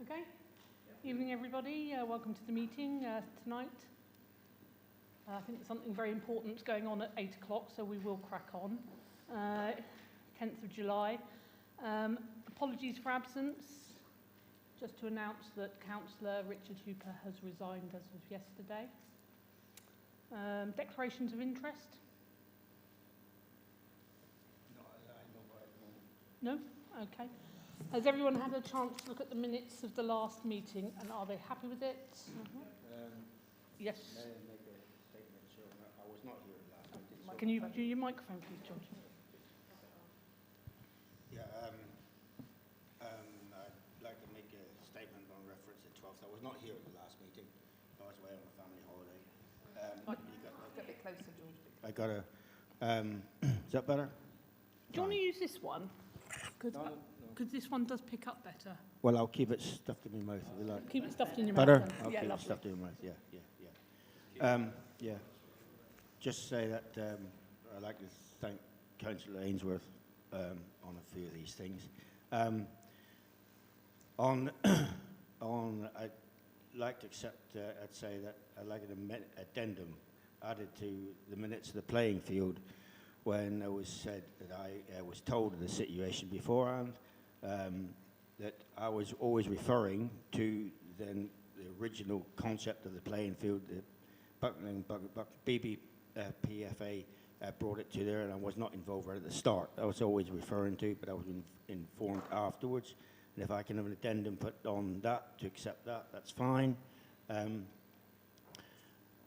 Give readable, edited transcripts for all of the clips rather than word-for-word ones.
Okay. Evening, everybody. Welcome to the meeting tonight. I think something very important is going on at 8 o'clock, so we will crack on. 10th of July. Apologies for absence. Just to announce that Councillor Richard Hooper has resigned as of yesterday. Declarations of interest? No? Okay. Has everyone had a chance to look at the minutes of the last meeting, and are they happy with it? Yes. May I make a statement? So I was not here last meeting. So Can you do your microphone, please, George? yeah, I'd like to make a statement on reference to 12th. I was not here at the last meeting. I was away on a family holiday. Get a bit closer, George. I got a. Is that better? Do you want to use this one? Because this one does pick up better. Well, I'll keep it stuffed in my mouth if you like. Keep it stuffed in your Better? mouth. I'll Yeah, keep it lovely. stuffed in my mouth. Yeah. Just say that I'd like to thank Councillor Ainsworth on a few of these things. I'd like to accept. I'd say that I'd like an addendum added to the minutes of the playing field when it was said that I was told of the situation beforehand, that I was always referring to then the original concept of the playing field, the Buckland BBPFA brought it to there, and I was not involved right at the start. I was always referring to, but I was informed afterwards. And if I can have an addendum put on that to accept that, that's fine. I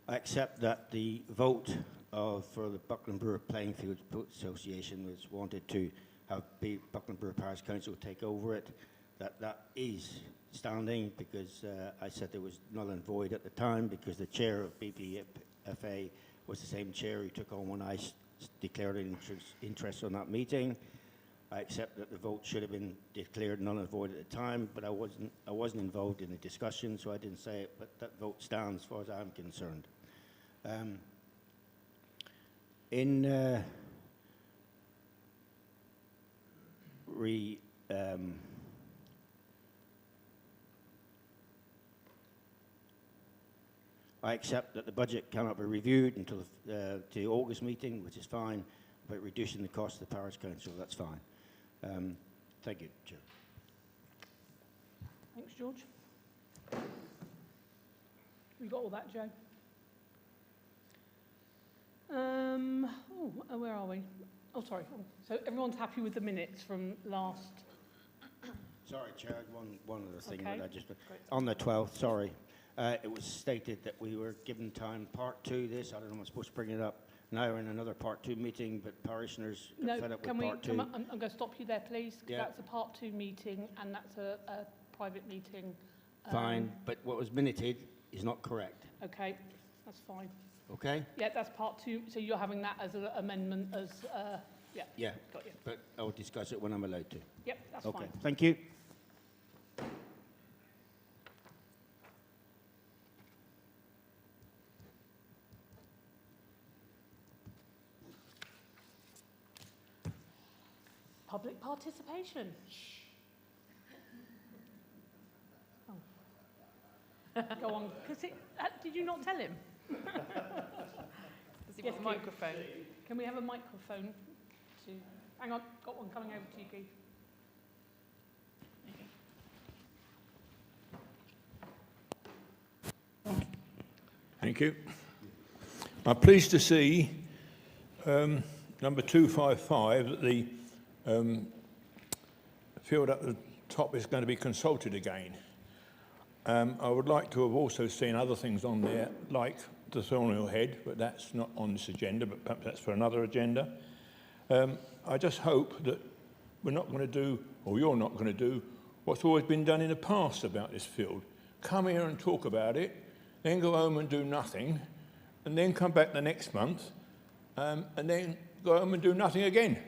accept that the vote for the Buckland Brewer Playing Field Association was wanted to have Buckland Brewer Parish Council take over it. That is standing because I said there was null and void at the time because the chair of BPFA was the same chair who took on when I declared an interest on that meeting. I accept that the vote should have been declared null and void at the time, but I wasn't involved in the discussion, so I didn't say it. But that vote stands, as far as I'm concerned. I accept that the budget cannot be reviewed until the August meeting, which is fine, but reducing the cost of the parish council, that's fine. Thank you, Chair. Thanks, George. We got all that, Joe? Where are we? Oh, sorry. So everyone's happy with the minutes from last... Sorry, Chair, one other thing Okay. that I just... On the 12th, sorry. It was stated that we were given time part 2 this. I don't know if I'm supposed to bring it up. Now we're in another part 2 meeting, but parishioners got fed up with part 2. I'm going to stop you there, please, because Yeah. that's a part 2 meeting and that's a private meeting. Fine, but what was minuted is not correct. Okay, that's fine. Okay? Yeah, that's part 2. So you're having that as an amendment as, yeah. Yeah, Got you. but I'll discuss it when I'm allowed to. Yep, that's Okay, fine. thank you. Public participation. Oh. Go on. Did you not tell him? Does he Yes, want a microphone? Can we have a microphone? Hang on, got one coming over to you, Keith. Thank you. I'm pleased to see number 255 that the field at the top is going to be consulted again. I would like to have also seen other things on there, like the Thornhill Head, but that's not on this agenda, but perhaps that's for another agenda. I just hope that we're not going to do, or you're not going to do, what's always been done in the past about this field. Come here and talk about it, then go home and do nothing, and then come back the next month, and then go home and do nothing again.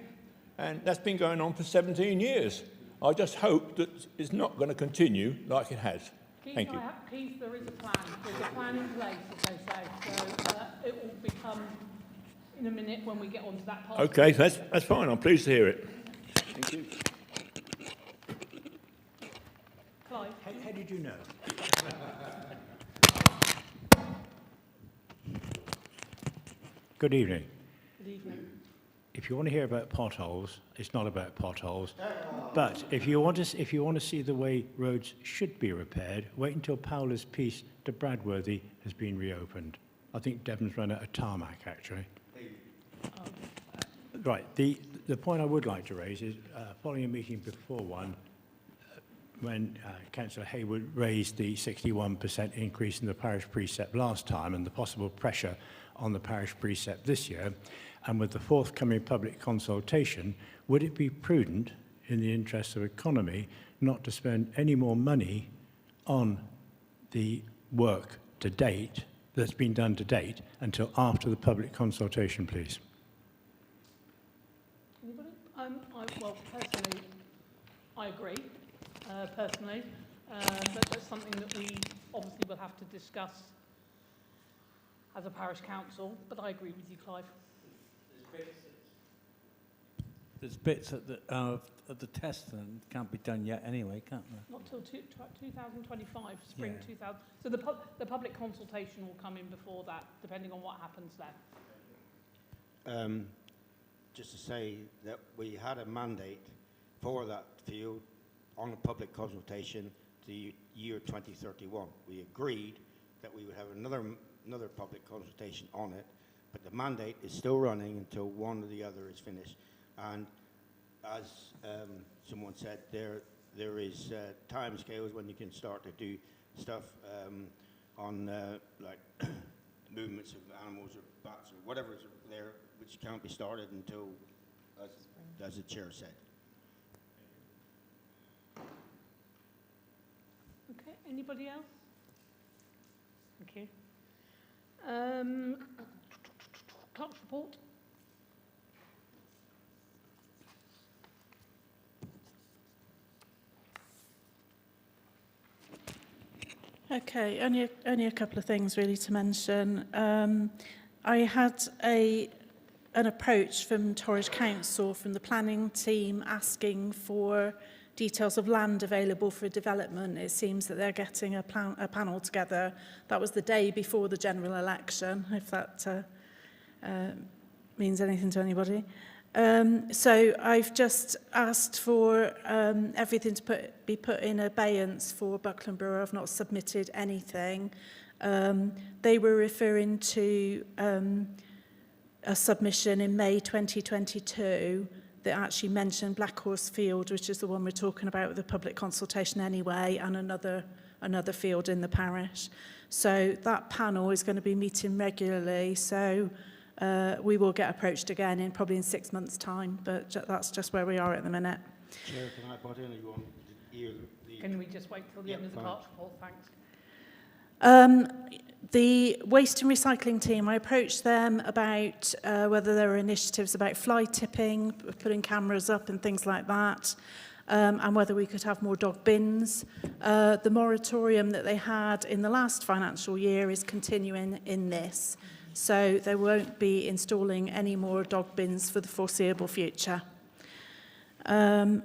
And that's been going on for 17 years. I just hope that it's not going to continue like it has. Keith, Thank you. Keith, there is a plan. There's a plan in place, as they say. So it will become in a minute when we get onto that part. Okay, so that's fine. I'm pleased to hear it. Thank you. Clive. how did you know? Good evening. Good evening. If you want to hear about potholes, it's not about potholes. But if you want to see the way roads should be repaired, wait until Powler's piece to Bradworthy has been reopened. I think Devon's run out of tarmac, actually. Right. The point I would like to raise is, following a meeting before one, when Councillor Haywood raised the 61% increase in the parish precept last time and the possible pressure on the parish precept this year, and with the forthcoming public consultation, would it be prudent, in the interest of economy, not to spend any more money on the work to date, that's been done to date, until after the public consultation, please? Anybody? Well, personally, I agree, personally, but that's something that we obviously will have to discuss as a parish council, but I agree with you, Clive. There's bits at the test that can't be done yet anyway, can't there? Not till 2025, spring Yeah. 2000. So the public consultation will come in before that, depending on what happens there. Just to say that we had a mandate for that field on a public consultation to the year 2031. We agreed that we would have another public consultation on it, but the mandate is still running until one or the other is finished. And as someone said, there is time scales when you can start to do stuff on like movements of animals or bats or whatever is there, which can't be started until, as the chair said. Okay, anybody else? Thank you. Clerk's report. Okay, only a couple of things really to mention. I had an approach from Torridge Council, from the planning team, asking for details of land available for development. It seems that they're getting a panel together. That was the day before the general election, if that means anything to anybody. So I've just asked for everything to be put in abeyance for Buckland Brewer. I've not submitted anything. They were referring to a submission in May 2022 that actually mentioned Black Horse Field, which is the one we're talking about with the public consultation anyway, and another field in the parish. So that panel is going to be meeting regularly. So we will get approached again in probably in 6 months' time, but that's just where we are at the minute. Chair, can I butt in, or you want to hear the... Can we just wait till the end of the fine. clerk's report? Thanks. The waste and recycling team, I approached them about whether there are initiatives about fly tipping, putting cameras up and things like that, and whether we could have more dog bins. The moratorium that they had in the last financial year is continuing in this. So they won't be installing any more dog bins for the foreseeable future. What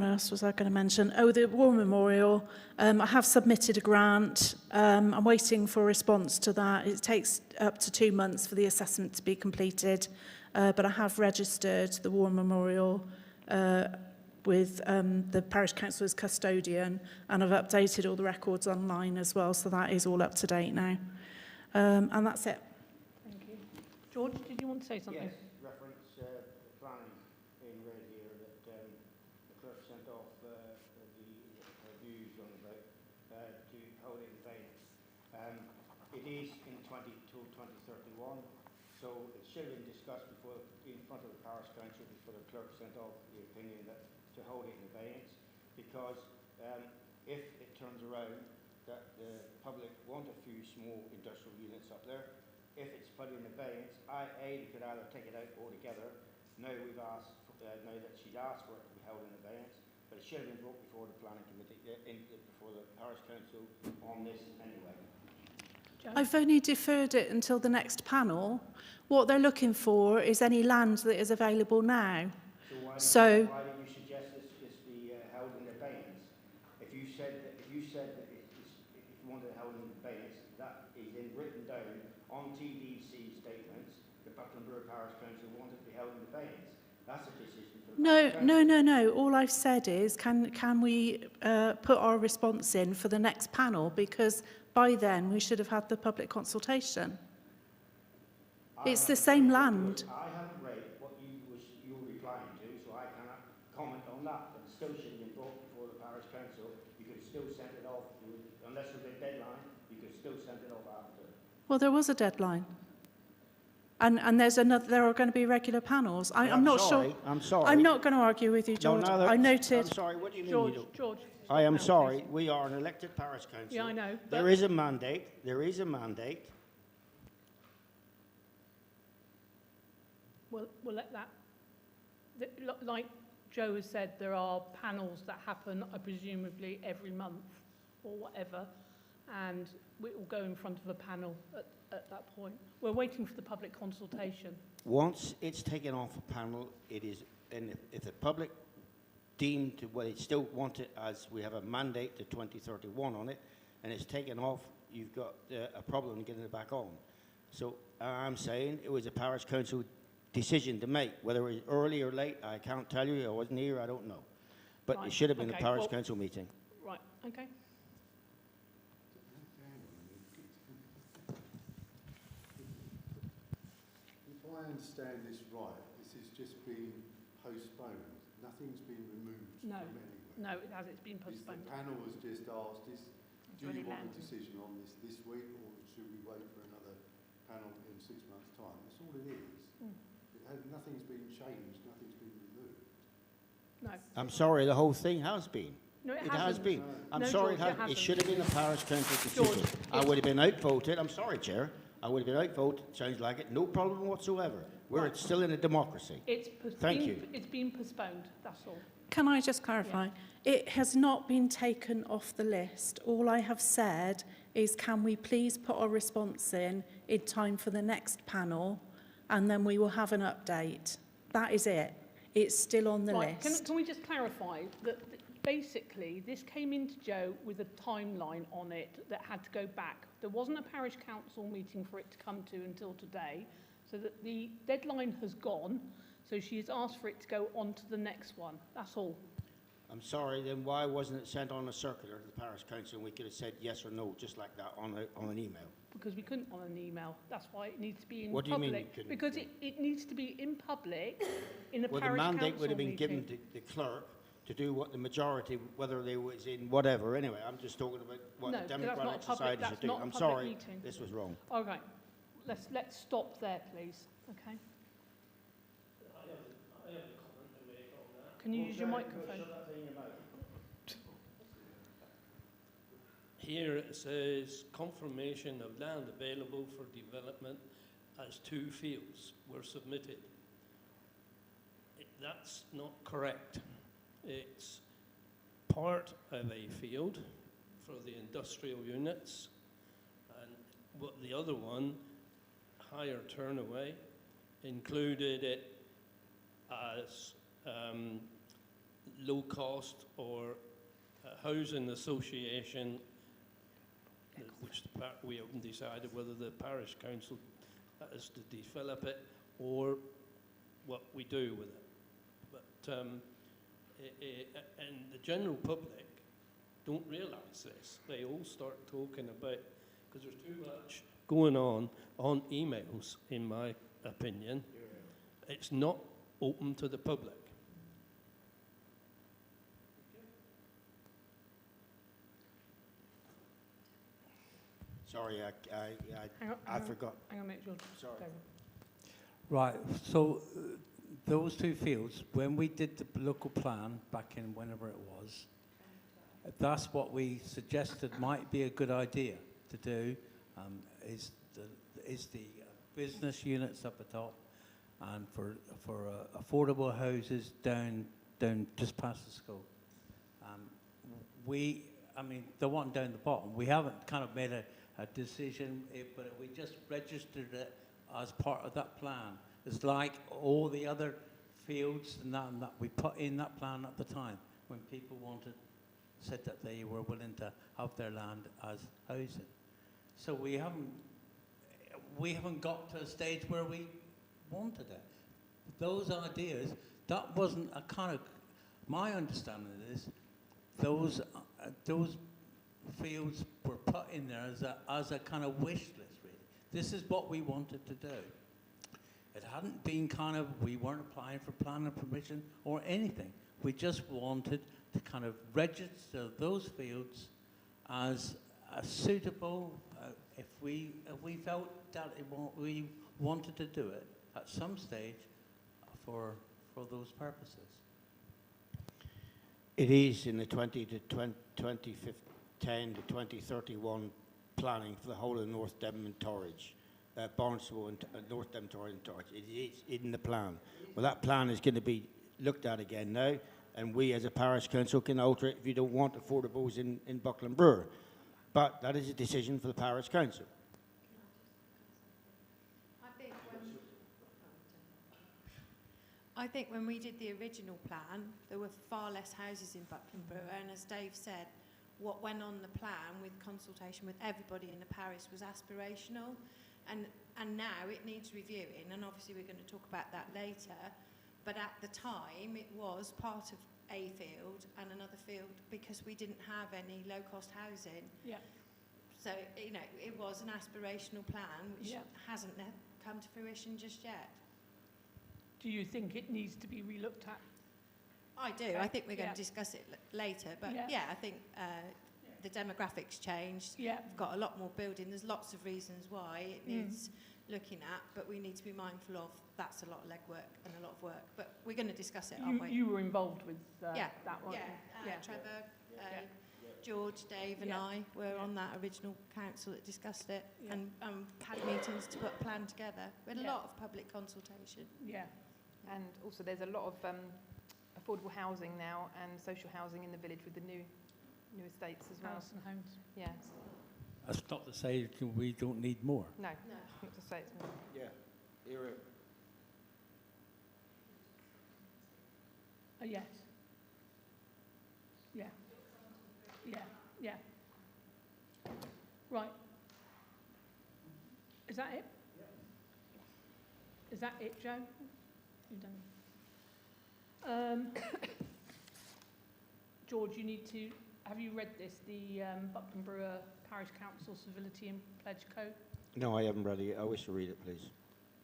else was I going to mention? Oh, the War Memorial. I have submitted a grant. I'm waiting for a response to that. It takes up to 2 months for the assessment to be completed. But I have registered the War Memorial with the parish council as custodian, and I've updated all the records online as well, so that is all up to date now. And that's it. Thank you. George, did you want to say something? Yes, reference planning in red here that the clerk sent off the views on about to hold it in abeyance. It is in 2031, so it should have been discussed before in front of the parish council before the clerk sent off the opinion that to hold it in abeyance, because if it turns around that the public want a few small industrial units up there, if it's put in abeyance, they could either take it out altogether. Now we've asked, now that she's asked for it to be held in abeyance, but it should have been brought before the planning committee, before the parish council on this anyway. Jo? I've only deferred it until the next panel. What they're looking for is any land that is available now. So why did you suggest this be held in abeyance? If you said that if you wanted it held in abeyance, that is in written down on TDC statements. The Buckland Brewer Parish Council wanted to be held in abeyance. That's a decision for the parish council. no. All I've said is, can we put our response in for the next panel? Because by then we should have had the public consultation. It's the same land. I haven't read what you were replying to, so I cannot comment on that. But it still should have been brought before the parish council. You could still send it off, unless there's a deadline. You could still send it off after. Well, there was a deadline. And there are going to be regular panels. I'm not sorry, sure. I'm sorry. I'm not going to argue with you, George. I noted. I'm sorry, what do you mean? George, you don't? George. I am now, sorry, please. we are an elected parish council. Yeah, I know. There is a mandate. There is a mandate. We'll let that. Like Joe has said, there are panels that happen, presumably every month or whatever, and we will go in front of a panel at that point. We're waiting for the public consultation. Once it's taken off a panel, it is, and if the public deemed to, well, they still want it as we have a mandate to 2031 on it, and it's taken off, you've got a problem getting it back on. So I'm saying it was a parish council decision to make. Whether it was early or late, I can't tell you. I wasn't here, I don't know. But Right, it should have been okay, a parish well- council meeting. Right, okay. If I understand this right, this has just been postponed. Nothing's been removed No. from anywhere. No, it has. It's been The postponed. panel was just asked, do really you want a landed. decision on this week, or should we wait for another panel in 6 months' time? That's all it is. Nothing's been changed, nothing's been removed. No. I'm sorry, the whole thing has been. No, it It has hasn't. been. I'm No, sorry, George, it it hasn't. should have been a parish council decision. George, I would have been outvoted. I'm sorry, Chair. I would have been outvoted. Sounds like it. No problem whatsoever. We're Right. still in a democracy. Thank you. It's been postponed, that's all. Can I just clarify? It has not been taken off the list. All I have said is, can we please put our response in time for the next panel, and then we will have an update. That is it. It's still on the Right, list. can we just clarify that basically this came into Joe with a timeline on it that had to go back. There wasn't a parish council meeting for it to come to until today, so that the deadline has gone, so she has asked for it to go on to the next one. That's all. I'm sorry, then why wasn't it sent on a circular to the parish council and we could have said yes or no just like that on an email? Because we couldn't on an email. That's why it needs to be in What do you public. mean you couldn't? Because it needs to be in public in a Well, the parish council mandate would have been meeting. given to the clerk to do what the majority, whether they was in whatever. Anyway, I'm just talking about what No, the because that's not democratic a public- society that's should do. not a I'm public sorry, meeting. this was wrong. All right. Let's stop there, please. Okay. Can you use your microphone? Here it says confirmation of land available for development as 2 fields were submitted. That's not correct. It's part of a field for the industrial units, and what the other one, higher turnaway, included it as low cost or housing association, which we haven't decided whether the parish council is to develop it or what we do with it. But and the general public don't realise this. They all start talking about, because there's too much going on emails, in my opinion. It's not open to the public. Sorry, Hang on, I forgot. Hang on a minute, George. Sorry. Go. Right, so those 2 fields, when we did the local plan back in whenever it was, that's what we suggested might be a good idea to do, is the business units up the top, and for affordable houses down just past the school. I mean, the one down the bottom, we haven't kind of made a a decision, but we just registered it as part of that plan. It's like all the other fields and that we put in that plan at the time when people said that they were willing to have their land as housing. So we haven't got to a stage where we wanted it. Those ideas, that wasn't a kind of, my understanding is those fields were put in there as a kind of wish list, really. This is what we wanted to do. It hadn't been kind of, we weren't applying for planning permission or anything. We just wanted to kind of register those fields as suitable if we felt that we wanted to do it at some stage for those purposes. It is in the 2010 to 2031 planning for the whole of North Devon and Torridge, Barnstable and North Devon, Torridge and Torridge. It is in the plan. Well, that plan is going to be looked at again now, and we as a parish council can alter it if you don't want affordables in Buckland Brewer. But that is a decision for the parish council. I think when we did the original plan, there were far less houses in Buckland Brewer, and as Dave said, what went on the plan with consultation with everybody in the parish was aspirational, and now it needs reviewing, and obviously we're going to talk about that later, but at the time it was part of a field and another field because we didn't have any low-cost housing. Yeah. So, you know, it was an aspirational plan which hasn't come to fruition just yet. Do you think it needs to be relooked at? I do. I think we're going to discuss it later. But I think the demographics changed. Yeah. We've got a lot more building. There's lots of reasons why it needs looking at, but we need to be mindful of that's a lot of legwork and a lot of work. But we're going to discuss it, aren't we? You were involved with that one. Yeah. Trevor, George, Dave and I were on that original council that discussed it and had meetings to put a plan together. We had a lot of public consultation. Yeah. And also there's a lot of affordable housing now and social housing in the village with the new estates as well. House and homes. Yeah. That's not to say we don't need more. No. Not to say it's more. Yeah. Era. Yes. Yeah. Yeah. Right. Is that it? Is that it, Joe? You've done. George, you need to. Have you read this? The Buckland Brewer Parish Council Civility and Pledge Code. No, I haven't read it. I wish to read it, please.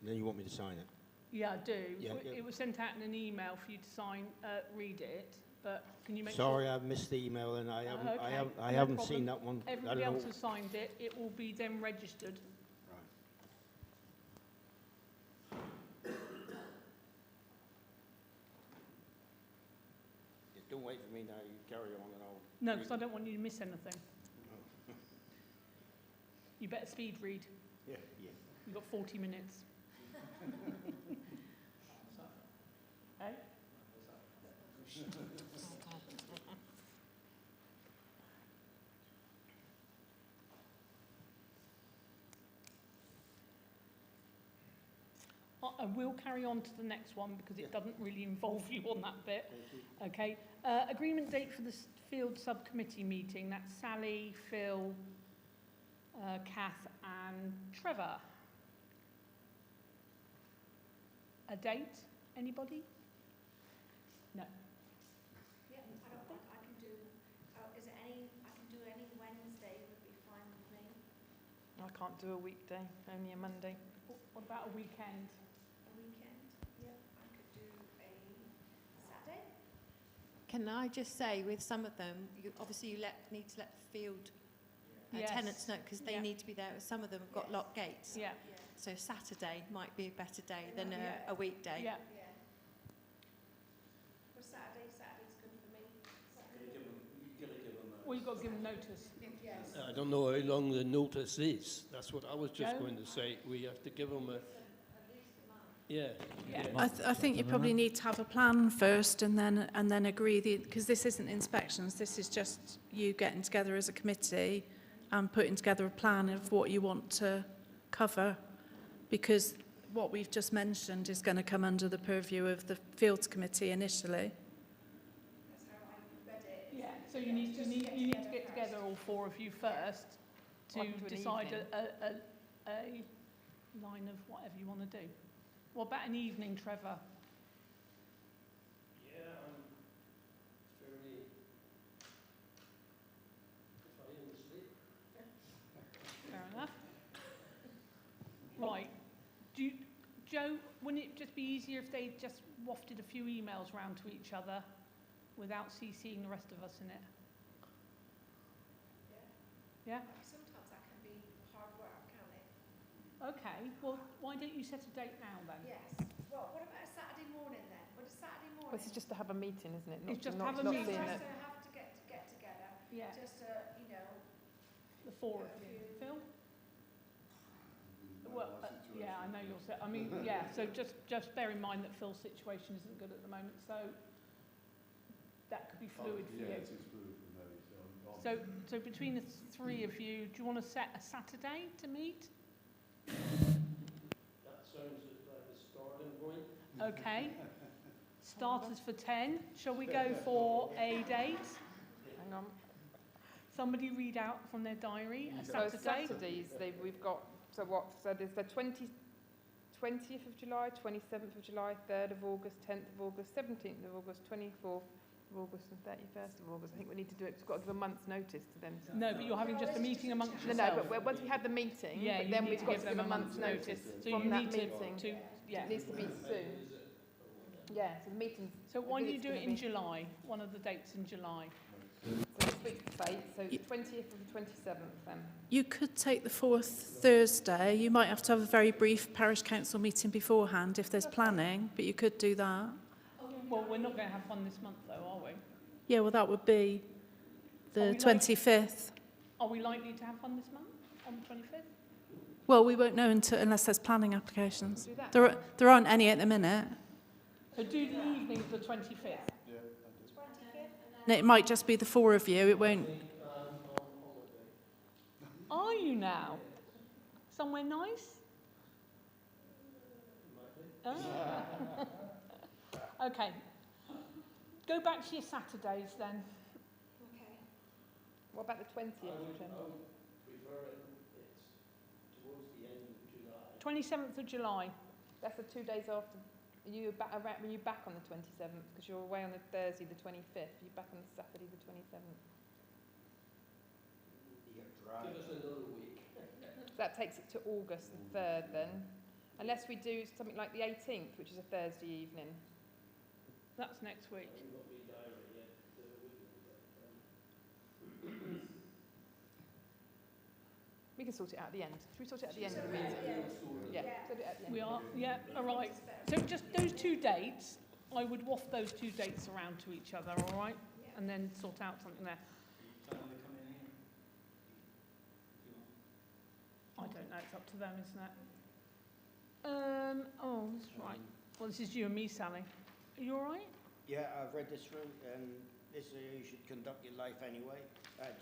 And then you want me to sign it? Yeah, I do. Yeah, It was sent out in an email for you to sign, read it. But can you make Sorry, sure? I've missed the email and I Okay, haven't no seen problem. that one. Everybody else has signed it. It will be then registered. Don't wait for me now, you carry on and I'll... No, because I don't want you to miss anything. You better speed read. Yeah. You've got 40 minutes. Eh? I will carry on to the next one because it doesn't really involve you on that bit. Okay. Agreement date for the field subcommittee meeting. That's Sally, Phil, Kath and Trevor. A date? Anybody? No. Yeah, I don't think I can do, is it any, I can do any Wednesday would be fine with me. I can't do a weekday, only a Monday. What about a weekend? A weekend, yeah, I could do a Saturday. Can I just say, with some of them, obviously you need to let the field tenants know because they need to be there. Some of them have got locked gates. Yeah. So Saturday might be a better day than a weekday. Yeah. For Saturday's good for me. Well, you've got to give them notice. Yes. I don't know how long the notice is. That's what I was just going to say. We have to give them a... Yeah. I think you probably need to have a plan first and then agree, because this isn't inspections, this is just you getting together as a committee and putting together a plan of what you want to cover, because what we've just mentioned is going to come under the purview of the Fields Committee initially. That's how I read it. Yeah, so you need to get together, all four of you first, to Or I can do an decide evening. a line of whatever you want to do. What about an evening, Trevor? Yeah, I'm fairly fine with sleep. Fair enough. Right. Joe, wouldn't it just be easier if they just wafted a few emails round to each other without CCing the rest of us in it? Yeah? Sometimes that can be hard work, can't it? Okay, well, why don't you set a date now then? Yes. Well, what about a Saturday morning then? Would a Saturday morning? Well, this is just to have a meeting, isn't it? It's just not, have a not meeting. seeing Just it. to have to get together, Yeah, just to, you know, the four of you. Phil? Well, yeah, I know you're set. I mean, yeah, so just bear in mind that Phil's situation isn't good at the moment, so that could be fluid for you. Yeah, it is fluid for me, so I'm So between the three of you, do you want to set a Saturday to meet? That sounds like a starting point. Okay. Starters for 10. Shall we go for a date? Hang on. Somebody read out from their diary a So Saturday. Saturdays, we've got, so what, so there's the 20th of July, 27th of July, 3rd of August, 10th of August, 17th of August, 24th of August and 31st of August. I think we need to do it, we've got to give a month's notice to them. No, but you're having just a meeting amongst No, yourselves. but once we have the meeting, Yeah, but you then need we've to got give to them give a a month's notice So from you that need meeting. yeah. It needs to be soon. Yeah, so the meeting's, So why don't you it's do it gonna in be- July? One of the dates in July. so this week's date, so the 20th of the 27th then. You could take the 4th Thursday. You might have to have a very brief parish council meeting beforehand if there's planning, but you could do that. Well, we're not going to have one this month, though, are we? Yeah, well, that would be Are we the like- 25th. Are we likely to have one this month, on the 25th? Well, we won't know unless there's planning applications. Do that. There aren't any at the minute. So do the evening of the 25th. And it might just be the four of you. It won't. Are you now? Somewhere nice? Ah. Okay. Go back to your Saturdays then. okay. What about the 20th of July? Prefer it's towards the end of July. 27th of July. That's the 2 days after. Are you back on the 27th? Because you're away on the Thursday, the 25th. Are you back on the Saturday, the 27th? Give us another week. So that takes it to August the 3rd then. Unless we do something like the 18th, which is a Thursday evening. That's next week. I haven't got my diary yet. We can sort it out at the end. Should we sort it at the end of the meeting? Yeah, sort it at the end. We are, yeah, all right. So just those two dates, I would waft those two dates around to each other, all right? And then sort out something there. I don't know, it's up to them, isn't it? Oh, that's right. Well, this is you and me, Sally. Are you all right? Yeah, I've read this through. This is how you should conduct your life anyway.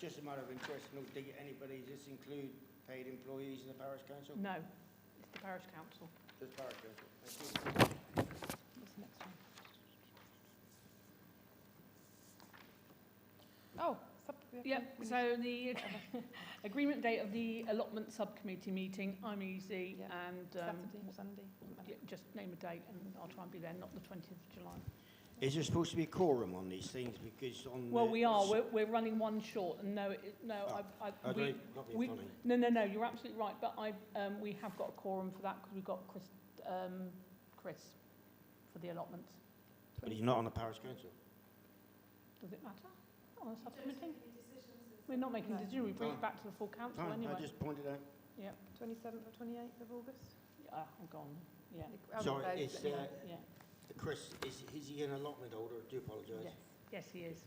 Just a matter of interest, no dig at anybody. Does this include paid employees in the parish council? No, it's the parish council. Just parish council. Thank you. What's the next one? Oh, Yep, so the agreement date of the allotment subcommittee meeting, I'm easy, Yeah. and Saturday, Sunday. doesn't matter. just name a date and I'll try and be there, not the 20th of July. Is there supposed to be a quorum on these things? Because on Well, the- we are, we're running one short, and no, I we, don't, not being funny. no, you're absolutely right, but we have got a quorum for that, because we've got Chris for the allotments. But he's not on the parish council. Does it matter on a subcommittee? We're not making a decision, we bring it back to the full council Fine, anyway. I just pointed out. 27th or 28th of August? I'm gone, yeah, Sorry, it's yeah. Chris. Is he an allotment holder? I do apologise. Yes. Yes, he is.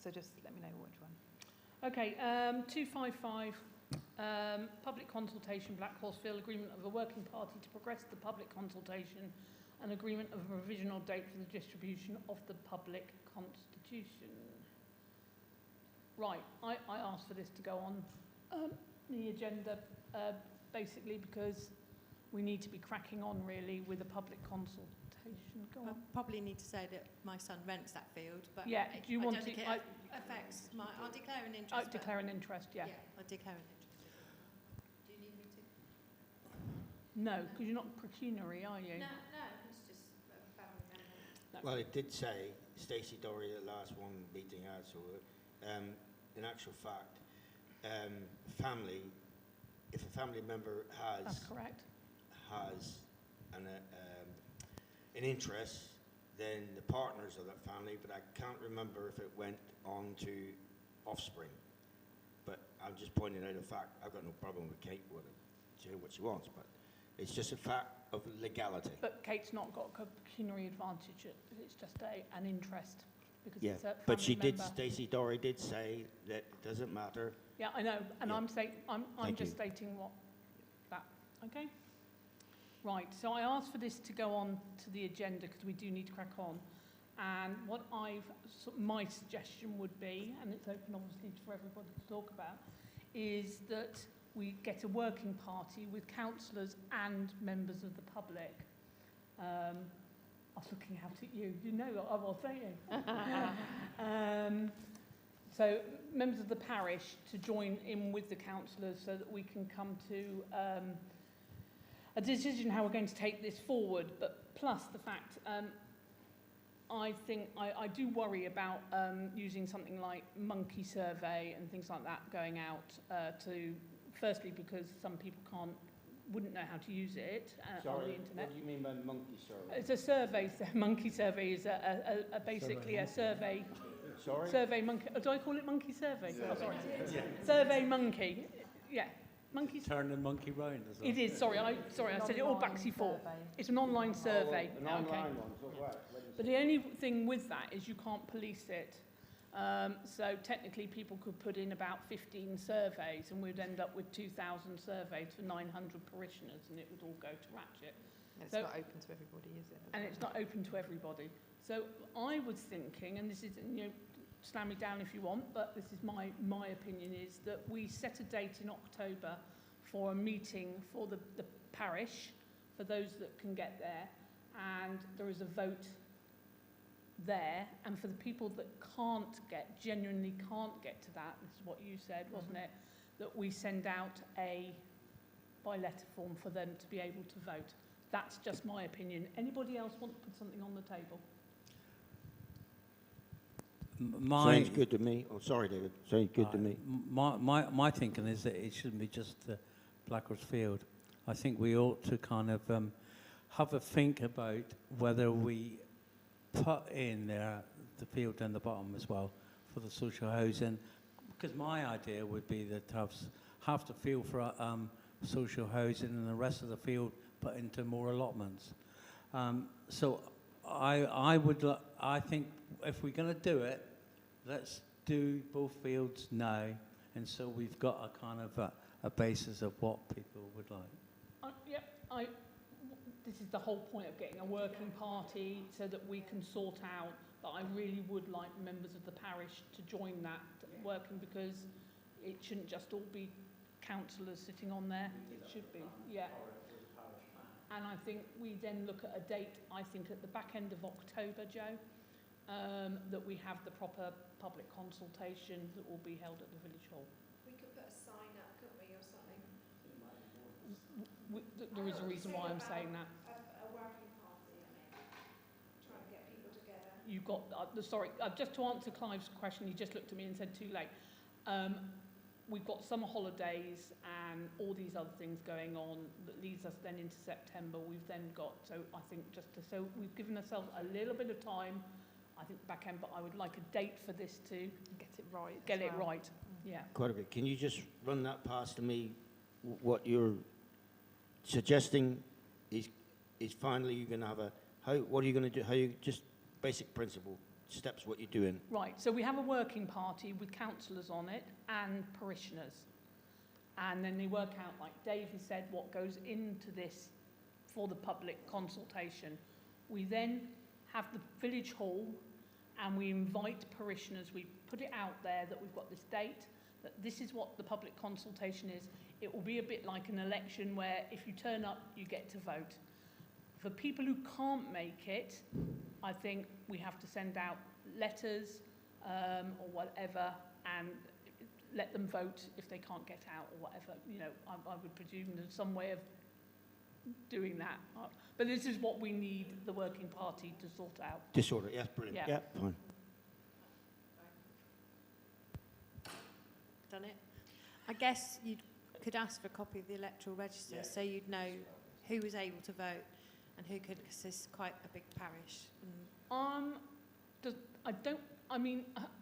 So just let me know which one. Okay, 255, public consultation, Black Horsefield, agreement of a working party to progress the public consultation and agreement of a provisional date for the distribution of the public constitution. Right, I asked for this to go on the agenda basically because we need to be cracking on really with a public consultation. Go I on. probably need to say that my son rents that field, but Yeah, do you I want don't to... think it affects my... I'll declare an interest. I declare an interest, yeah. I'll declare an interest. Do you need me to? No, because you're not pecuniary, are you? No, it's just a family member. No. Well, it did say, Stacey Dory, the last one meeting I saw, in actual fact, family, if a family member That's has correct. an interest, then the partners of that family, but I can't remember if it went on to offspring. But I'm just pointing out a fact. I've got no problem with Kate with it. She do what she wants, but it's just a fact of legality. But Kate's not got a pecuniary advantage. It's just an interest because Yeah, it's a but she family did, member. Stacey Dory did say that it doesn't matter. Yeah, I know, and Yeah. I'm Thank just you. stating what that. Okay. Right. So I asked for this to go on to the agenda because we do need to crack on. And what my suggestion would be, and it's open obviously for everybody to talk about, is that we get a working party with councillors and members of the public. I was looking out at you. You know what I was saying. So members of the parish to join in with the councillors so that we can come to a decision how we're going to take this forward. But plus the fact, I think I do worry about using something like monkey survey and things like that going out to, firstly because some people wouldn't know how to use it on the internet. What do you mean by monkey survey? It's a survey. Monkey survey is basically a survey. Sorry? Survey monkey. Do I call it monkey survey? Oh, sorry. Survey monkey. Yeah. Monkey. Turn the monkey round as well. It is. Sorry, I said it all backsy for. It's an online survey. An online one, so what? But the only thing with that is you can't police it. So technically people could put in about 15 surveys and we'd end up with 2,000 surveys for 900 parishioners and it would all go to ratchet. It's So- not open to everybody, is it? And it's not open to everybody. So I was thinking, and this is, slam me down if you want, but this is my opinion, is that we set a date in October for a meeting for the parish, for those that can get there, and there is a vote there, and for the people that genuinely can't get to that, this is what you said, wasn't it, that we send out by letter form for them to be able to vote. That's just my opinion. Anybody else want to put something on the table? Sounds good to me. Oh, sorry, David. Sounds good to me. My thinking is that it shouldn't be just Blackross Field. I think we ought to kind of have a think about whether we put in there the field down the bottom as well for the social housing. Because my idea would be that to have half the field for social housing and the rest of the field put into more allotments. So I think if we're going to do it, let's do both fields now, and so we've got a kind of a basis of what people would like. This is the whole point of getting a working party so that we can sort out, but I really would like members of the parish to join that working, because it shouldn't just all be councillors sitting on there. It should be, yeah. And I think we then look at a date, I think at the back end of October, Joe, that we have the proper public consultation that will be held at the village hall. We could put a sign up, couldn't we, or something? There is a reason why I'm saying that. A working party, trying to get people together. You've got, just to answer Clive's question, he just looked at me and said too late. We've got summer holidays and all these other things going on that leads us then into September. We've then got, so I think so we've given ourselves a little bit of time, I think back end, but I would like a date for this to Get it right. get as it well. right. Yeah. Quite a bit. Can you just run that past me? What you're suggesting is finally you're going to have what are you going to do? How you just basic principle steps? What you're doing? Right, so we have a working party with councillors on it and parishioners. And then they work out, like Dave has said, what goes into this for the public consultation. We then have the village hall and we invite parishioners, we put it out there that we've got this date, that this is what the public consultation is. It will be a bit like an election where if you turn up, you get to vote. For people who can't make it, I think we have to send out letters or whatever and let them vote if they can't get out or whatever. You know, I would presume there's some way of doing that. But this is what we need the working party to sort out. Disorder, yes, brilliant. Yeah. Yeah, fine. Done it. I guess you could ask for a copy of the electoral register so you'd know who was able to vote and who could, because it's quite a big parish.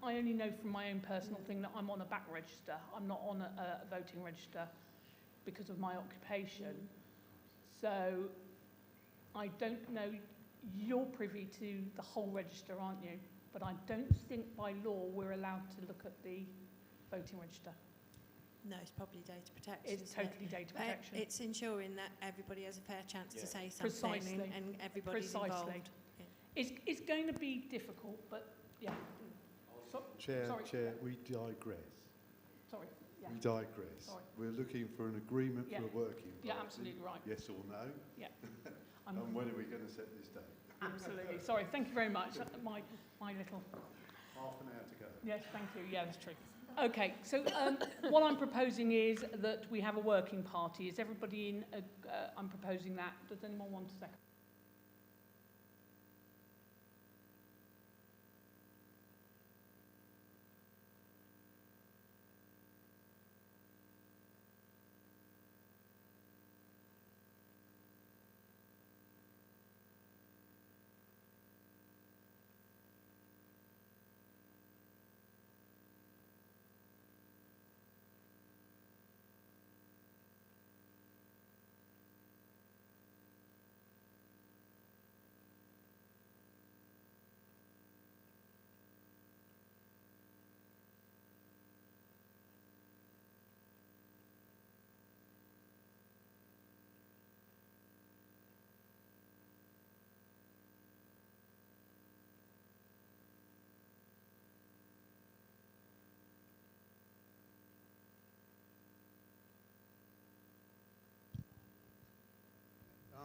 I only know from my own personal thing that I'm on a back register. I'm not on a voting register because of my occupation. So I don't know, you're privy to the whole register, aren't you? But I don't think by law we're allowed to look at the voting register. No, it's probably data protection. It's totally data protection. It's ensuring that everybody has a fair chance to say something. Precisely. And everybody's involved. Yeah. It's going to be difficult, but yeah. Chair, sorry. Chair, we digress. Sorry. Yeah. We digress. Sorry. We're looking for an agreement Yeah. for a working party. Yeah, absolutely right. Yes or no? Yeah. And when are we going to set this date? Absolutely. Sorry. Thank you very much. My little. Half an hour to go. Yes, thank you. Yeah, that's true. Okay, so what I'm proposing is that we have a working party. Is everybody in? I'm proposing that. Does anyone want a second?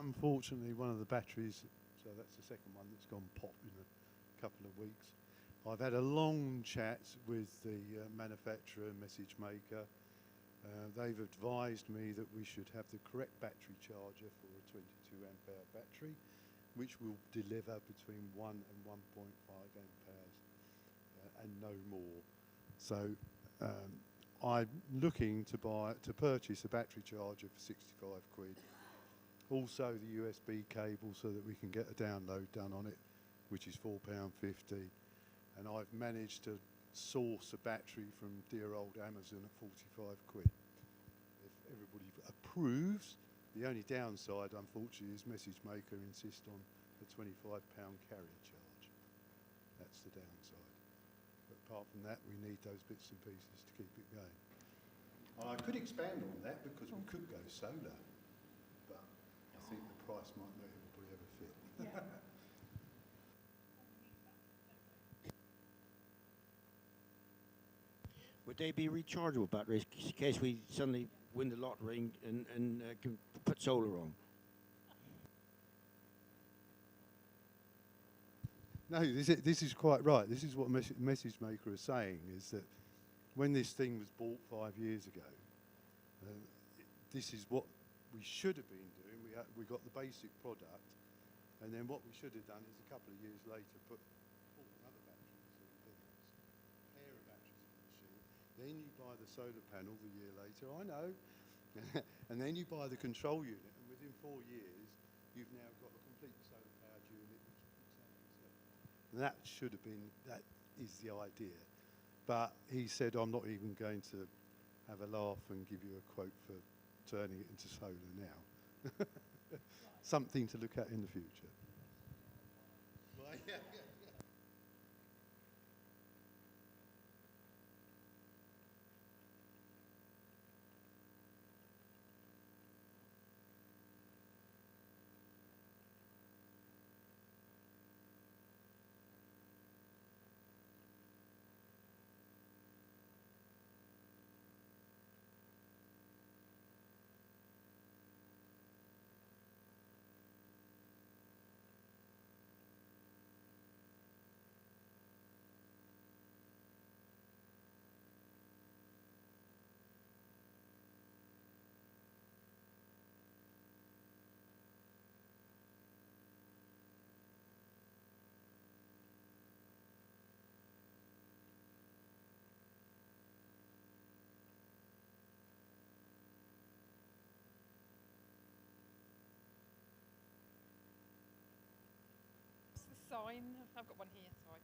Unfortunately, one of the batteries, so that's the second one that's gone pop in a couple of weeks. I've had a long chat with the manufacturer, message maker. They've advised me that we should have the correct battery charger for a 22 amp hour battery, which will deliver between 1 and 1.5 amp hours and no more. So I'm looking to purchase a battery charger for 65 quid. Also the USB cable so that we can get a download done on it, which is £4.50. And I've managed to source a battery from dear old Amazon at 45 quid. If everybody approves, the only downside, unfortunately, is message maker insist on a £25 carrier charge. That's the downside. But apart from that, we need those bits and pieces to keep it going. I could expand on that because we could go solar. I think the price might not everybody ever fit. Yeah. Would they be rechargeable batteries in case we suddenly win the lottery and can put solar on? No, this is quite right. This is what Message Maker is saying, is that when this thing was bought 5 years ago, this is what we should have been doing. We got the basic product, and then what we should have done is a couple of years later put another battery, so we get a pair of batteries in the machine. Then you buy the solar panel the year later, I know, and then you buy the control unit, and within 4 years you've now got a complete solar powered unit which picks up itself. And that should have been, that is the idea. But he said, I'm not even going to have a laugh and give you a quote for turning it into solar now. Something to look at in the future. sign? I've got one here, sorry.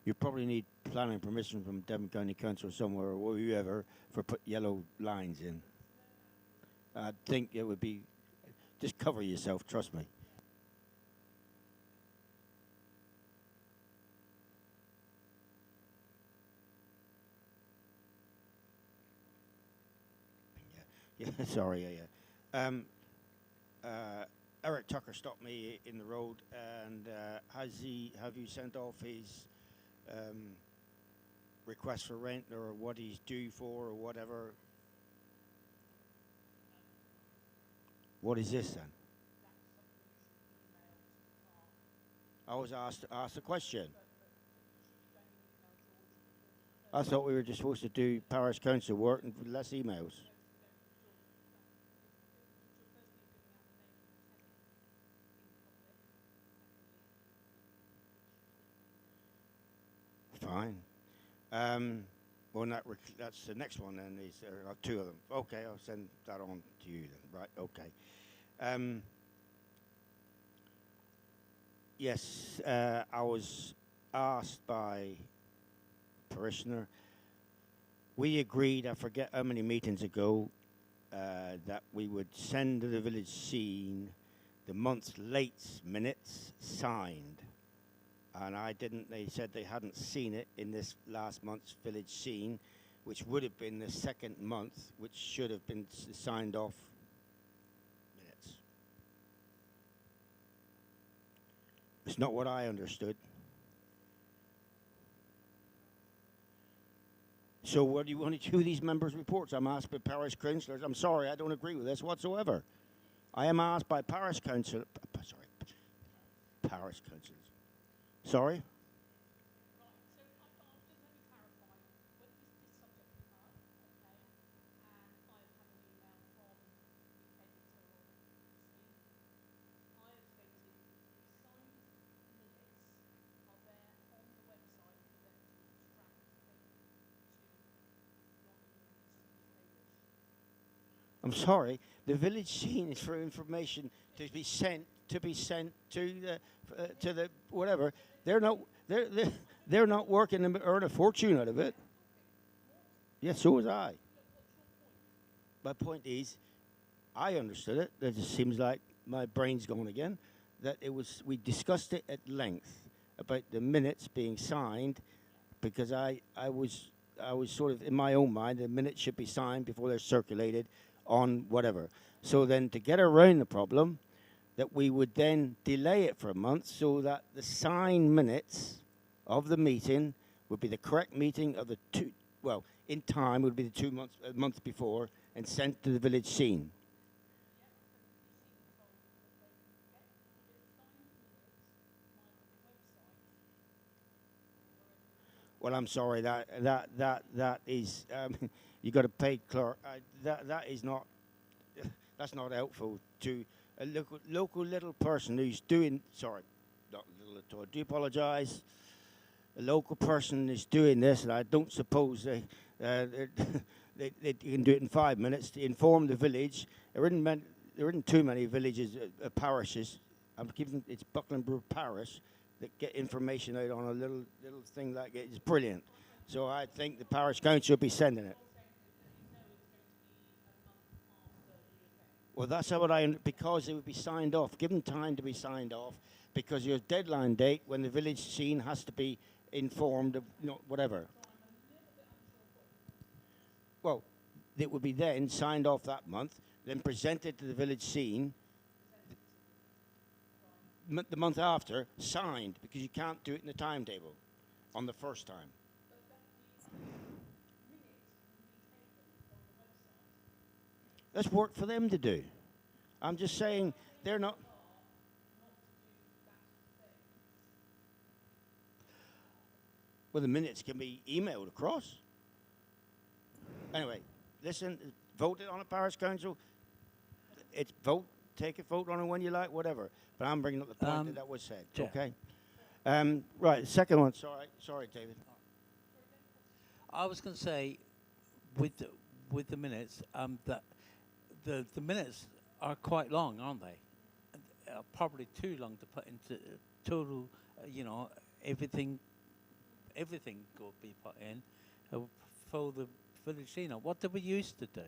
You probably need planning permission from Devon County Council somewhere or whoever for put yellow lines in. I think it would be, just cover yourself, trust me. Yeah, sorry, yeah. Eric Tucker stopped me in the road, and have you sent off his request for rent or what he's due for or whatever? What is this then? I was asked a question. I thought we were just supposed to do parish council work and less emails. Fine. Well, that's the next one then. Is there are two of them? Okay, I'll send that on to you then. Right. Okay. Yes, I was asked by a parishioner. We agreed, I forget how many meetings ago, that we would send to the village scene the month's late minutes signed. And I didn't, they said they hadn't seen it in this last month's village scene, which would have been the second month, which should have been signed off minutes. It's not what I understood. So what do you want to do with these members' reports? I'm asked by parish councillors. I'm sorry, I don't agree with this whatsoever. I am asked by parish councillors. Parish councillors. Sorry? I'm sorry. The village scene is for information to be sent to the whatever. They're not working to earn a fortune out of it. Yes, so was I. My point is, I understood it. That just seems like my brain's gone again. That it was, we discussed it at length about the minutes being signed, because I was sort of in my own mind, the minutes should be signed before they're circulated on whatever. So then, to get around the problem, that we would then delay it for a month so that the signed minutes of the meeting would be the correct meeting of the two, well, in time would be the 2 months, month before, and sent to the village scene. Well, I'm sorry, that is, you got to pay clerk, that is not, that's not helpful to a local little person who's doing, sorry, not little at all, I do apologise. A local person is doing this, and I don't suppose they can do it in 5 minutes to inform the village. There isn't too many villages, parishes. It's Buckland Brewer Parish that get information out on a little thing like it. It's brilliant. So I think the parish council should be sending it. Well, that's how because it would be signed off. Give them time to be signed off, because your deadline date when the village scene has to be informed of, whatever. Well, it would be then signed off that month, then presented to the village scene the month after, signed, because you can't do it in the timetable on the first time. That's work for them to do. I'm just saying they're not. Well, the minutes can be emailed across. Anyway, listen, vote it on a parish council. It's vote, take a vote on it when you like, whatever. But I'm bringing up the point that was said. yeah. Okay. Right. Second one. Sorry, David. I was going to say, with the minutes, that the minutes are quite long, aren't they? Probably too long to put into total. Everything could be put in for the village scene. What did we used to do?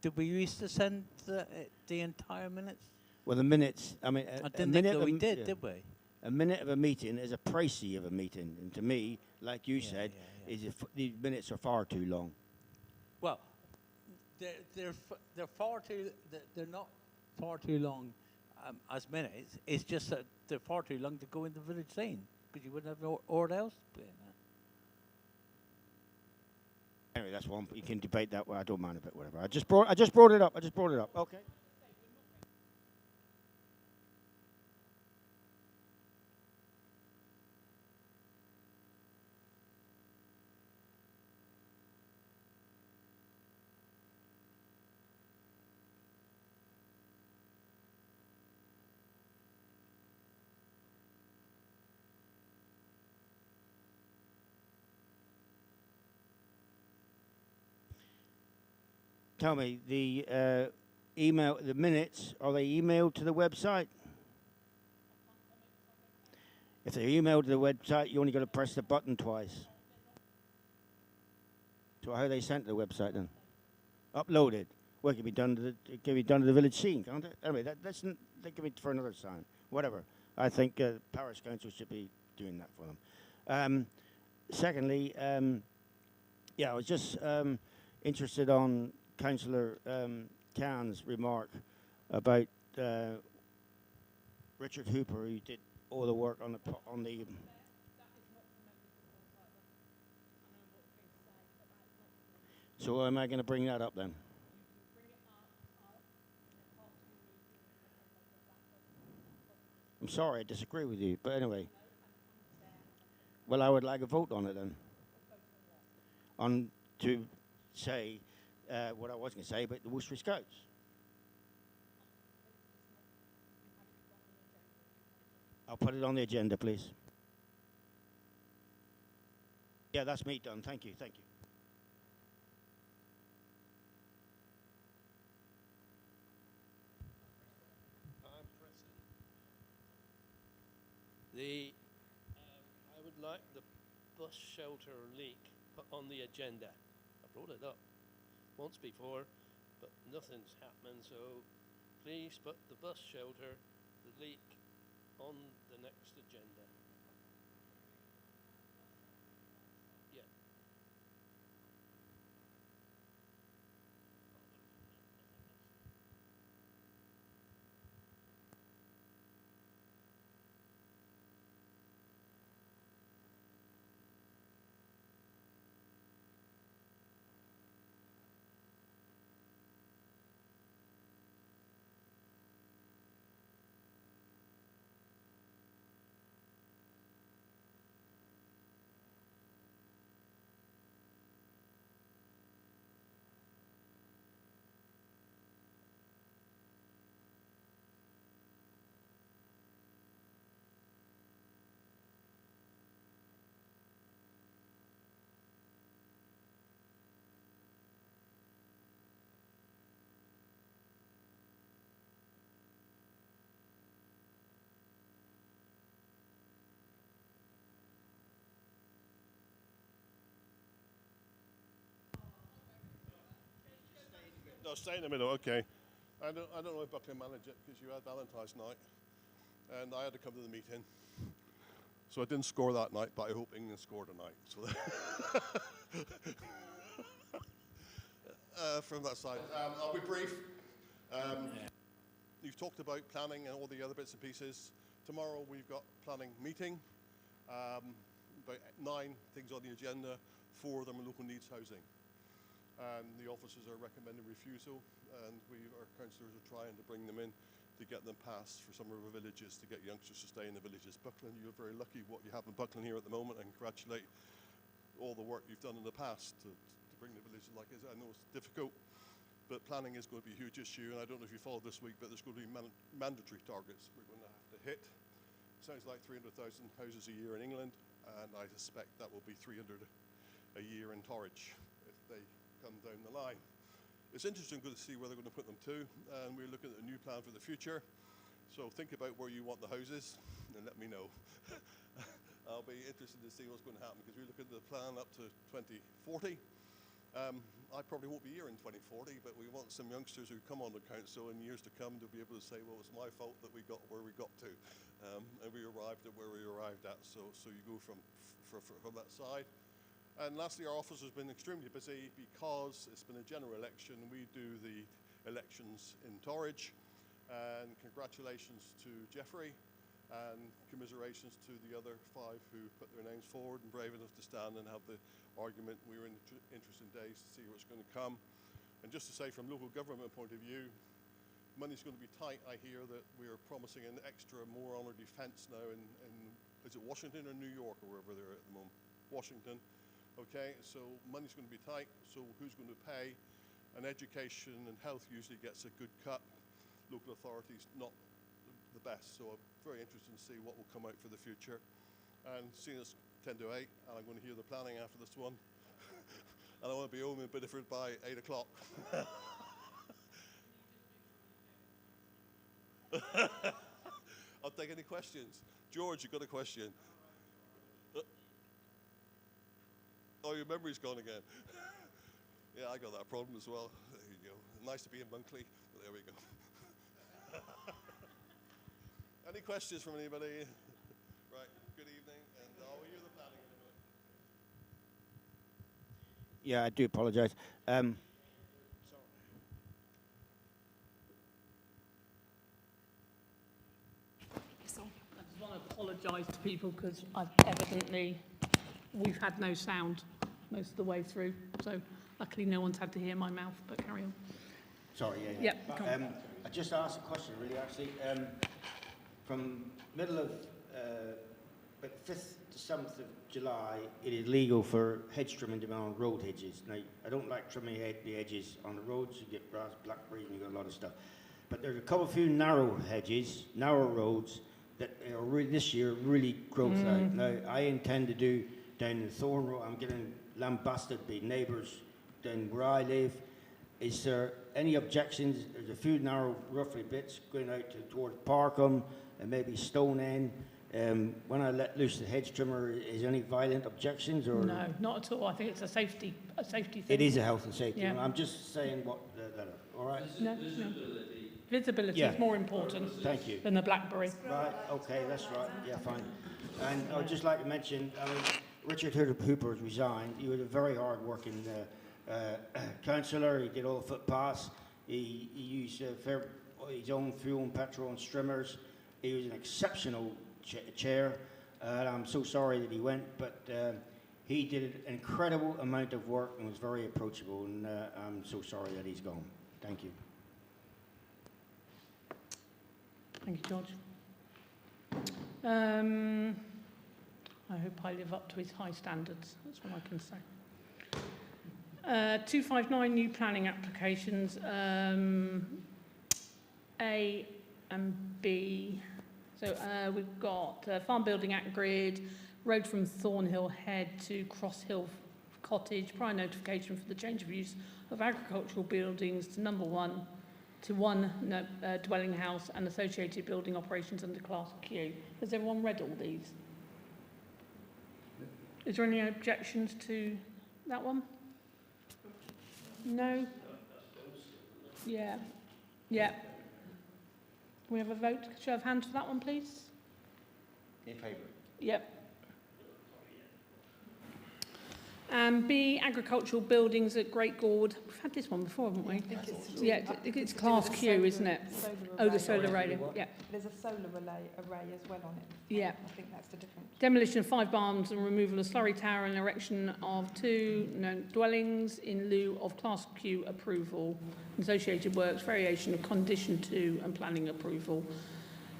Did we used to send the entire minutes? Well, the minutes. I mean, I didn't think that we did we? A minute of a meeting is a précis of a meeting, and to me, like you said, these minutes are far too long. Well, they're far too. They're not far too long as minutes. It's just that they're far too long to go in the village scene, because you wouldn't have no or else playing that. Anyway, that's one. You can debate that. Well, I don't mind a bit. Whatever. I just brought it up. Okay. Tell me, the the minutes, are they emailed to the website? If they're emailed to the website, you only got to press the button twice. So how are they sent to the website then? Uploaded. Well, it can be done to the village scene, can't it? Anyway, that can be for another sign. Whatever. I think parish council should be doing that for them. Secondly, I was just interested on Councillor Cahn's remark about Richard Hooper, who did all the work on the. So am I going to bring that up then? I'm sorry, I disagree with you, but anyway. Well, I would like a vote on it then. On to say what I was going to say about the Worcester Scouts. I'll put it on the agenda, please. Yeah, that's me done. Thank you. I would like the bus shelter leak put on the agenda. I brought it up once before, but nothing's happening, so please put the bus shelter, the leak, on the next agenda. Yeah. No, stay in the middle, okay. I don't know if Buckland managed it because you had Valentine's night and I had to come to the meeting. So I didn't score that night, but I hope England score tonight. So from that side, I'll be brief. You've talked about planning and all the other bits and pieces. Tomorrow we've got planning meeting. About 9 things on the agenda, 4 of them are local needs housing. And the officers are recommending refusal, and our councillors are trying to bring them in to get them passed for some of our villages, to get youngsters to stay in the villages. Buckland, you're very lucky what you have in Buckland here at the moment, and congratulate all the work you've done in the past to bring the villages like this. I know it's difficult, but planning is going to be a huge issue, and I don't know if you followed this week, but there's going to be mandatory targets we're going to have to hit. Sounds like 300,000 houses a year in England, and I suspect that will be 300 a year in Torridge if they come down the line. It's interesting to see where they're going to put them to, and we're looking at a new plan for the future. So think about where you want the houses and let me know. I'll be interested to see what's going to happen because we're looking at the plan up to 2040. I probably won't be here in 2040, but we want some youngsters who come on the council in years to come to be able to say, well, it's my fault that we got where we got to, and we arrived at where we arrived at. So you go from that side. And lastly, our office has been extremely busy because it's been a general election. We do the elections in Torridge. And congratulations to Jeffrey and commiserations to the other 5 who put their names forward and brave enough to stand and have the argument. We were in interesting days to see what's going to come. And just to say from local government point of view, money's going to be tight. I hear that we are promising an extra more on our defence now in is it Washington or New York or wherever they're at the moment? Washington. Okay, so money's going to be tight, so who's going to pay? And education and health usually gets a good cut. Local authorities, not the best, so I'm very interested to see what will come out for the future. And seeing it's 10 to 8, and I'm going to hear the planning after this one. And I want to be home in Bideford by 8 o'clock. I'll take any questions. George, you got a question? Oh, your memory's gone again. Yeah, I got that problem as well. There you go. Nice to be in Monkley, but there we go. Any questions from anybody? Right, good evening, and I'll hear the planning in a minute. Yeah, I do apologise. I just want to apologise to people because we've had no sound most of the way through, so luckily no one's had to hear my mouth, but carry on. Sorry, yeah. I just asked a question, really, actually. From middle of about 5th to 7th of July, it is legal for hedge trimming to be on road hedges. Now, I don't like trimming the edges on the roads. You get grass, blackberries, and you get a lot of stuff. But there's a few narrow hedges, narrow roads that are really, this year, really growth out. Now, I intend to do down the Thorn Road. I'm getting lambasted by neighbours down where I live. Is there any objections? There's a few narrow, roughly bits going out towards Parkham and maybe Stone End. When I let loose the hedge trimmer, is there any violent objections? Or No, not at all. I think it's a safety thing. It is a health and safety. Yeah. I'm just saying what all right? No. Visibility is more important Thank you. than the blackberry. Right, okay, that's right. Yeah, fine. And I would just like to mention, Richard Hooper has resigned. He was a very hard-working councillor. He did all the footpaths. He used his own fuel and petrol and streamers. He was an exceptional chair. I'm so sorry that he went, but he did an incredible amount of work and was very approachable, and I'm so sorry that he's gone. Thank you. Thank you, George. I hope I live up to his high standards. That's what I can say. 259 new planning applications, A and B. So we've got farm building at grid, road from Thornhill Head to Cross Hill Cottage, prior notification for the change of use of agricultural buildings to number 1 to 1 dwelling house and associated building operations under Class Q. Has everyone read all these? Is there any objections to that one? No? Yeah. Yeah. We have a vote. Show of hands for that one, please. In favour? Yep. B, agricultural buildings at Great Gorge. We've had this one before, haven't we? I think it's, Yeah, it's class Q, isn't it? Oh, the solar array. Yeah. There's a solar array as well on it. Yeah. I think that's the difference. Demolition of 5 barns and removal of slurry tower and erection of 2 known dwellings in lieu of Class Q approval. Associated works, variation of condition 2 and planning approval.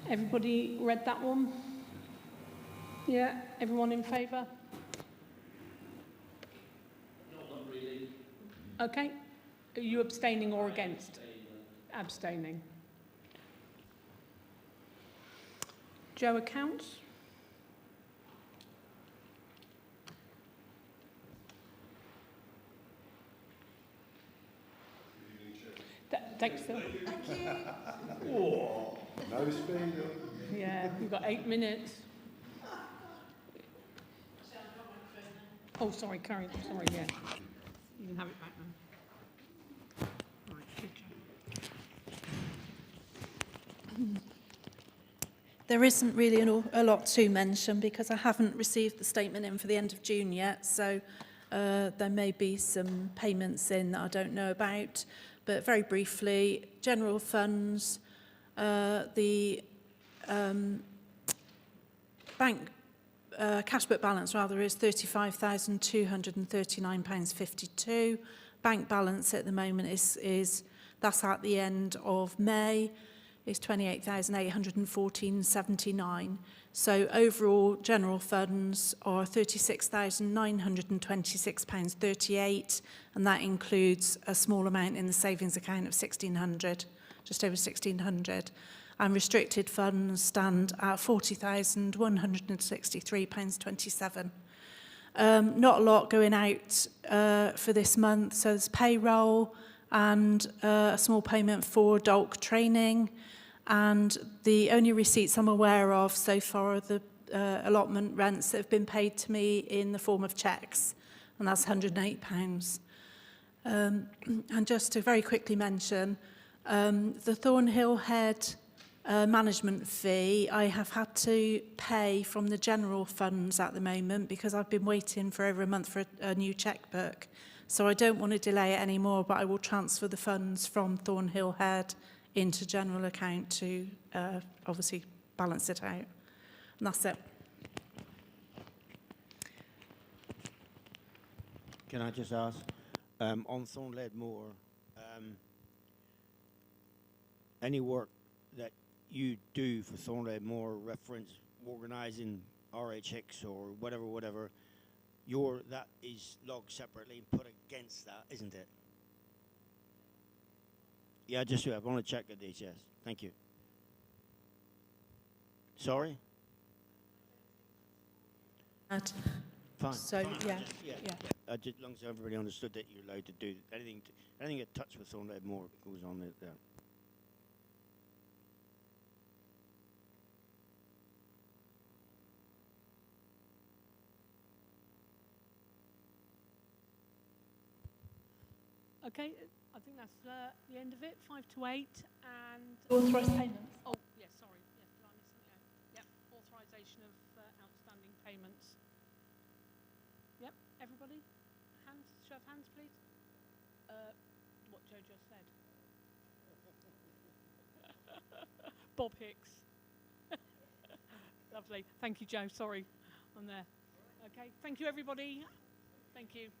Everybody read that one? Yeah, everyone in favour? Not really. Okay. Are you abstaining or against? Abstaining. Joe, accounts? Thanks, Phil. No speed. Yeah, you've got 8 minutes. Oh, sorry, Karen. Sorry, yeah. You can have it back now. Right, good job. There isn't really a lot to mention because I haven't received the statement in for the end of June yet, so there may be some payments in that I don't know about. But very briefly, general funds, the bank cash book balance rather is £35,239.52. Bank balance at the moment is that's at the end of May, is £28,814.79. So overall general funds are £36,926.38, and that includes a small amount in the savings account of £1,600, just over £1,600. And restricted funds stand at £40,163.27. Not a lot going out for this month, so there's payroll and a small payment for DOLC training. And the only receipts I'm aware of so far are the allotment rents that have been paid to me in the form of cheques, and that's £108. And just to very quickly mention, the Thornhill Head management fee I have had to pay from the general funds at the moment because I've been waiting for over a month for a new chequebook. So I don't want to delay it anymore, but I will transfer the funds from Thornhill Head into general account to obviously balance it out. And that's it. Can I just ask, on Thornlead Moor, any work that you do for Thornlead Moor, reference organising RHX or whatever, that is logged separately and put against that, isn't it? Yeah, just I want to check these, yes. Thank you. Sorry? Fine. So, fine. yeah. Just as long as everybody understood that you're allowed to do anything that touch with Thornlead Moor goes on there. Okay, I think that's the end of it. 5 to 8 and... Authorised payments. Oh, yes, sorry. Yes, did I miss something? Yep, authorisation of outstanding payments. Yep, everybody? Hands, show of hands, please. What Joe just said. Bob Hicks. Lovely. Thank you, Joe. Sorry, I'm there. Okay, thank you, everybody. Thank you.